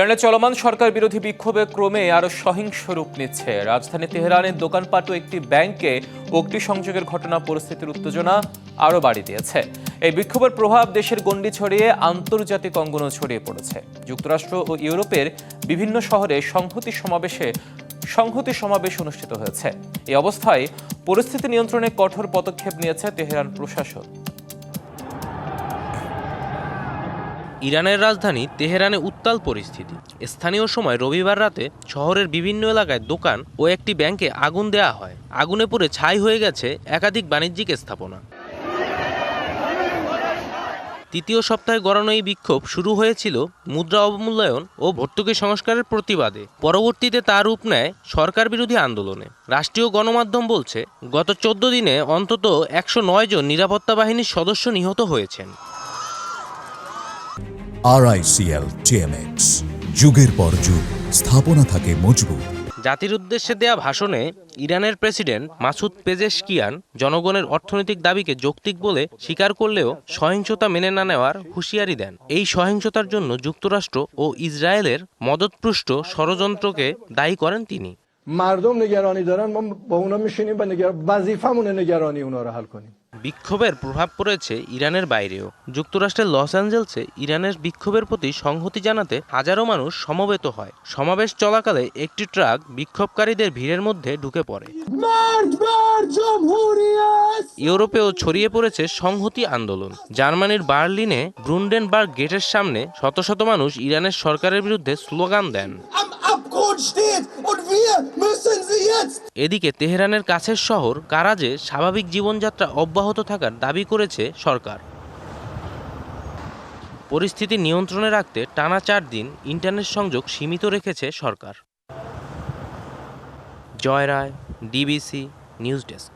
ইরানের চলমান সরকার বিরোধী বিক্ষোভে ক্রমে আরো সহিংস রূপ নিচ্ছে। রাজধানী তেহরানের দোকানপাট ও একটি ব্যাংকে অগ্নিসংযোগের ঘটনা পরিস্থিতির উত্তেজনা আরো বাড়িয়ে দিয়েছে। এই বিক্ষোভের প্রভাব দেশের গণ্ডি ছড়িয়ে আন্তর্জাতিক অঙ্গনও ছড়িয়ে পড়েছে। যুক্তরাষ্ট্র ও ইউরোপের বিভিন্ন শহরে সংহতি সমাবেশ অনুষ্ঠিত হয়েছে। এই অবস্থায় পরিস্থিতি নিয়ন্ত্রণে কঠোর পদক্ষেপ নিয়েছে তেহরান প্রশাসন। ইরানের রাজধানী তেহরানে উত্তাল পরিস্থিতি। স্থানীয় সময় রবিবার রাতে শহরের বিভিন্ন এলাকায় দোকান ও একটি ব্যাংকে আগুন দেওয়া হয়। আগুনে পুড়ে ছাই হয়ে গেছে একাধিক বাণিজ্যিক স্থাপনা। তৃতীয় সপ্তাহে গড়ানো এই বিক্ষোভ শুরু হয়েছিল মুদ্রা অবমূল্যায়ন ও ভর্তুকি সংস্কারের প্রতিবাদে। পরবর্তীতে তা রূপ নেয় সরকার বিরোধী আন্দোলনে। রাষ্ট্রীয় গণমাধ্যম বলছে, গত 14 দিনে অন্তত 109 জন নিরাপত্তা বাহিনীর সদস্য নিহত হয়েছেন। RICL TMX, যুগের পর যুগ স্থাপনা থাকে মজবুত। জাতির উদ্দেশ্যে দেয়া ভাষণে ইরানের প্রেসিডেন্ট মাসুদ পেজেশকিয়ান জনগণের অর্থনৈতিক দাবিকে যৌক্তিক বলে স্বীকার করলেও সহিংসতা মেনে না নেওয়ার হুঁশিয়ারি দেন। এই সহিংসতার জন্য যুক্তরাষ্ট্র ও ইসরায়েলের মদতপুষ্ট ষড়যন্ত্রকে দায়ী করেন তিনি। مردم نگرانی دارن ما با اونا میشینیم و وظیفمونه نگرانی اونا رو حل کنیم। বিক্ষোভের প্রভাব পড়েছে ইরানের বাইরেও। যুক্তরাষ্ট্রের লস অ্যাঞ্জেলসে ইরানের বিক্ষোভের প্রতি সংহতি জানাতে হাজারো মানুষ সমবেত হয়। সমাবেশ চলাকালে একটি ট্রাক বিক্ষোভকারীদের ভিড়ের মধ্যে ঢুকে পড়ে। ইউরোপেও ছড়িয়ে পড়েছে সংহতি আন্দোলন। জার্মানির বার্লিনে ব্রুন্ডেনবার্গ গেটের সামনে শত শত মানুষ ইরানের সরকারের বিরুদ্ধে স্লোগান দেন। এদিকে তেহরানের কাছের শহর কারাজে স্বাভাবিক জীবনযাত্রা অব্যাহত থাকার দাবি করেছে সরকার। পরিস্থিতি নিয়ন্ত্রণে রাখতে টানা 4 দিন ইন্টারনেট সংযোগ সীমিত রেখেছে সরকার। জয় রায়, ডিবিসি নিউজ ডেস্ক।